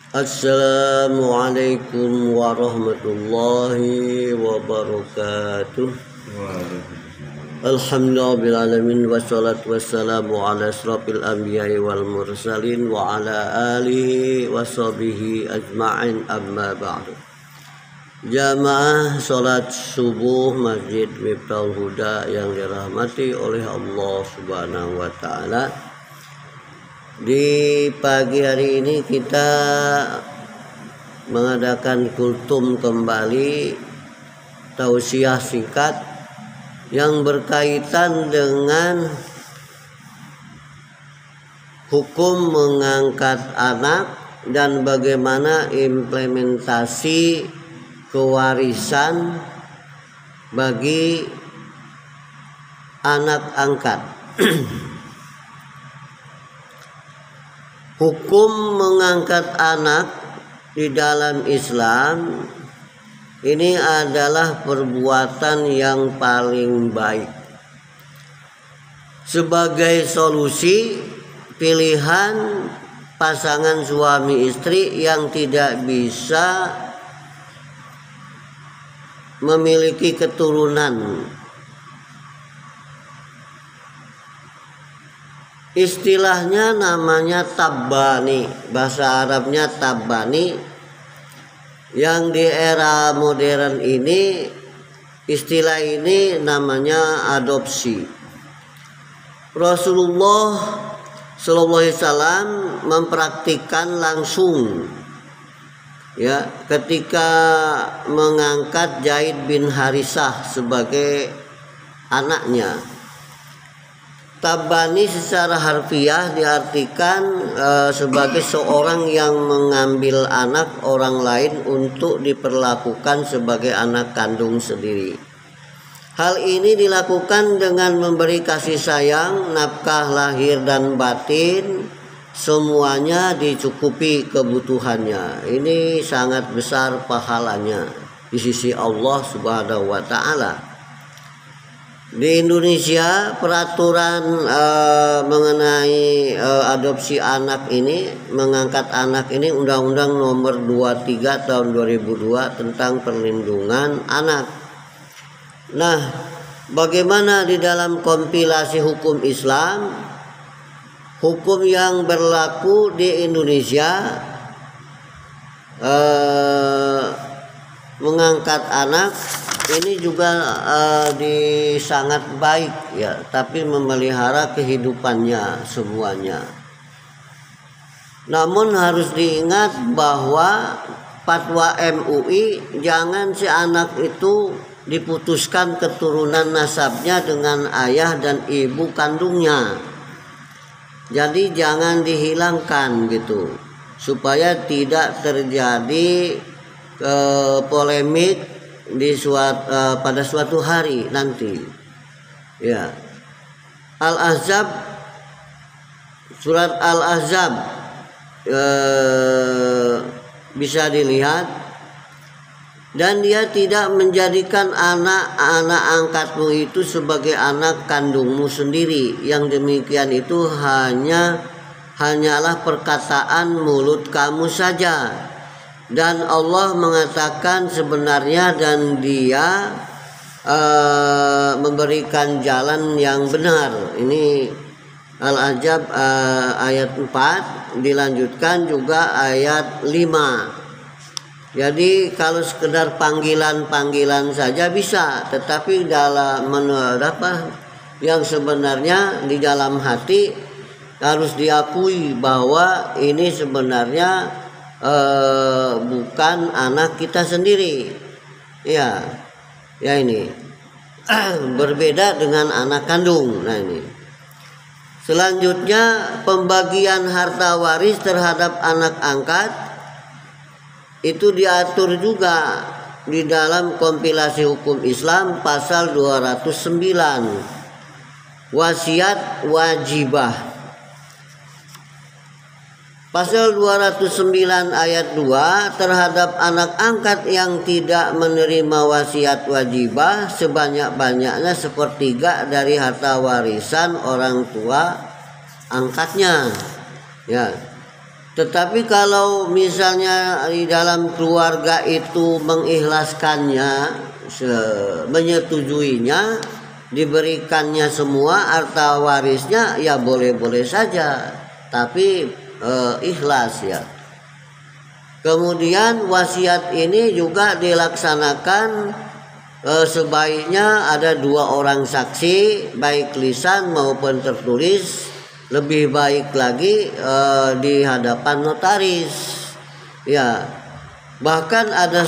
Assalamualaikum warahmatullahi wabarakatuh. Alhamdulillahirrahmanirrahim. Wassalatu wassalamu ala asrafil anbiya'i wal mursalin wa ala alihi wa sahbihi ajma'in, amma ba'du. Jamaah salat subuh Masjid Miftahul Huda yang dirahmati oleh Allah Subhanahu wa taala. Di pagi hari ini kita mengadakan kultum kembali tausiah singkat yang berkaitan dengan hukum mengangkat anak dan bagaimana implementasi kewarisan bagi anak angkat. Hukum mengangkat anak di dalam Islam ini adalah perbuatan yang paling baik. Sebagai solusi pilihan pasangan suami istri yang tidak bisa memiliki keturunan. Istilahnya namanya tabbani, bahasa Arabnya tabbani, yang di era modern ini istilah ini namanya adopsi. Rasulullah Shallallahu Alaihi Wasallam mempraktikkan langsung, ya, ketika mengangkat Zaid bin Harisah sebagai anaknya. Tabbani secara harfiah diartikan sebagai seorang yang mengambil anak orang lain untuk diperlakukan sebagai anak kandung sendiri. Hal ini dilakukan dengan memberi kasih sayang, nafkah lahir dan batin, semuanya dicukupi kebutuhannya. Ini sangat besar pahalanya di sisi Allah Subhanahu wa taala. Di Indonesia peraturan mengenai adopsi anak ini, mengangkat anak ini, Undang-Undang Nomor 23 Tahun 2002 tentang perlindungan anak. Nah, bagaimana di dalam kompilasi hukum Islam, hukum yang berlaku di Indonesia mengangkat anak ini juga sangat baik, ya, tapi memelihara kehidupannya semuanya. Namun harus diingat bahwa fatwa MUI jangan si anak itu diputuskan keturunan nasabnya dengan ayah dan ibu kandungnya. Jadi jangan dihilangkan gitu, supaya tidak terjadi polemik pada suatu hari nanti, ya. Al-Ahzab, surat Al-Ahzab bisa dilihat. Dan dia tidak menjadikan anak-anak angkatmu itu sebagai anak kandungmu sendiri. Yang demikian itu hanyalah perkataan mulut kamu saja. Dan Allah mengatakan sebenarnya, dan Dia memberikan jalan yang benar. Ini Al-Ahzab ayat 4, dilanjutkan juga ayat 5. Jadi kalau sekedar panggilan-panggilan saja bisa, tetapi dalam yang sebenarnya di dalam hati harus diakui bahwa ini sebenarnya bukan anak kita sendiri, ya ini berbeda dengan anak kandung. Nah, ini selanjutnya pembagian harta waris terhadap anak angkat itu diatur juga di dalam kompilasi hukum Islam pasal 209, wasiat wajibah. Pasal 209 ayat 2, terhadap anak angkat yang tidak menerima wasiat wajibah sebanyak-banyaknya sepertiga dari harta warisan orang tua angkatnya. Ya. Tetapi kalau misalnya di dalam keluarga itu mengikhlaskannya, menyetujuinya, diberikannya semua harta warisnya, ya boleh-boleh saja, tapi ikhlas ya. Kemudian wasiat ini juga dilaksanakan sebaiknya ada 2 orang saksi, baik lisan maupun tertulis. Lebih baik lagi di hadapan notaris ya. Bahkan ada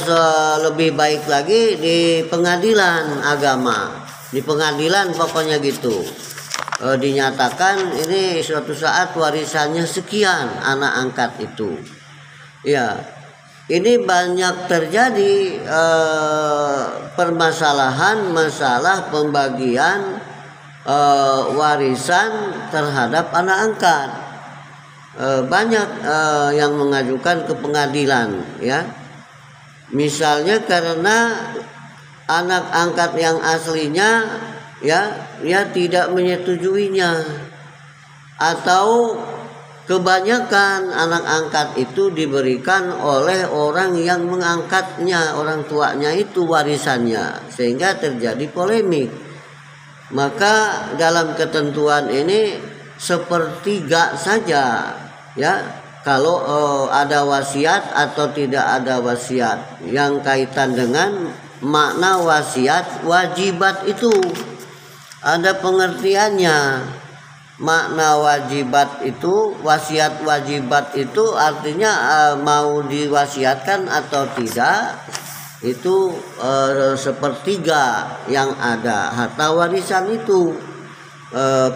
lebih baik lagi di pengadilan agama, di pengadilan pokoknya gitu, dinyatakan ini suatu saat warisannya sekian anak angkat itu ya. Ini banyak terjadi permasalahan masalah pembagian warisan terhadap anak angkat. Banyak yang mengajukan ke pengadilan ya. Misalnya karena anak angkat yang aslinya ya tidak menyetujuinya, atau kebanyakan anak angkat itu diberikan oleh orang yang mengangkatnya, orang tuanya itu warisannya, sehingga terjadi polemik. Maka dalam ketentuan ini 1/3 saja ya, kalau ada wasiat atau tidak ada wasiat. Yang kaitan dengan makna wasiat wajibat itu ada pengertiannya. Makna wajibat itu, wasiat wajibat itu artinya mau diwasiatkan atau tidak, itu 1/3 yang ada harta warisan itu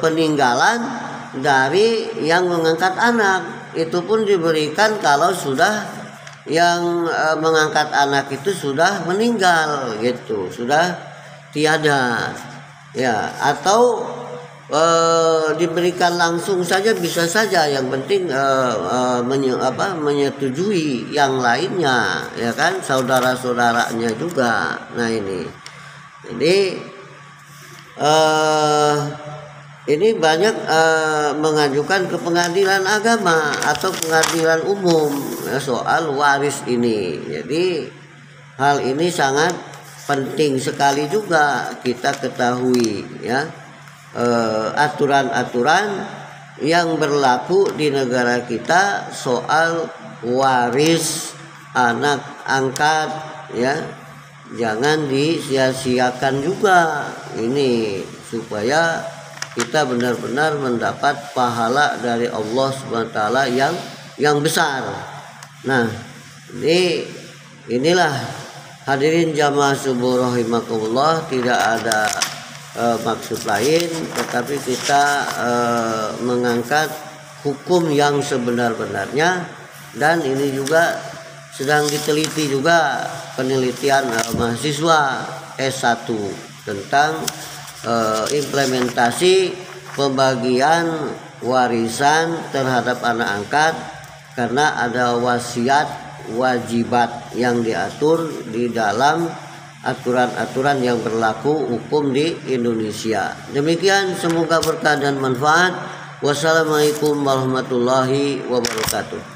peninggalan dari yang mengangkat anak. Itu pun diberikan kalau sudah yang mengangkat anak itu sudah meninggal gitu, sudah tiada ya, atau diberikan langsung saja bisa saja, yang penting menyetujui yang lainnya ya kan, saudara-saudaranya juga. Nah ini banyak mengajukan ke pengadilan agama atau pengadilan umum ya, soal waris ini. Jadi hal ini sangat penting sekali juga kita ketahui ya. Aturan-aturan yang berlaku di negara kita soal waris anak angkat ya, jangan disia-siakan juga ini, supaya kita benar-benar mendapat pahala dari Allah SWT yang besar. Nah, inilah hadirin jamaah subuh rahimakumullah, tidak ada maksud lain, tetapi kita mengangkat hukum yang sebenar-benarnya. Dan ini juga sedang diteliti juga penelitian mahasiswa S1 tentang implementasi pembagian warisan terhadap anak angkat, karena ada wasiat wajibat yang diatur di dalam aturan-aturan yang berlaku hukum di Indonesia. Demikian, semoga berkah dan manfaat. Wassalamualaikum warahmatullahi wabarakatuh.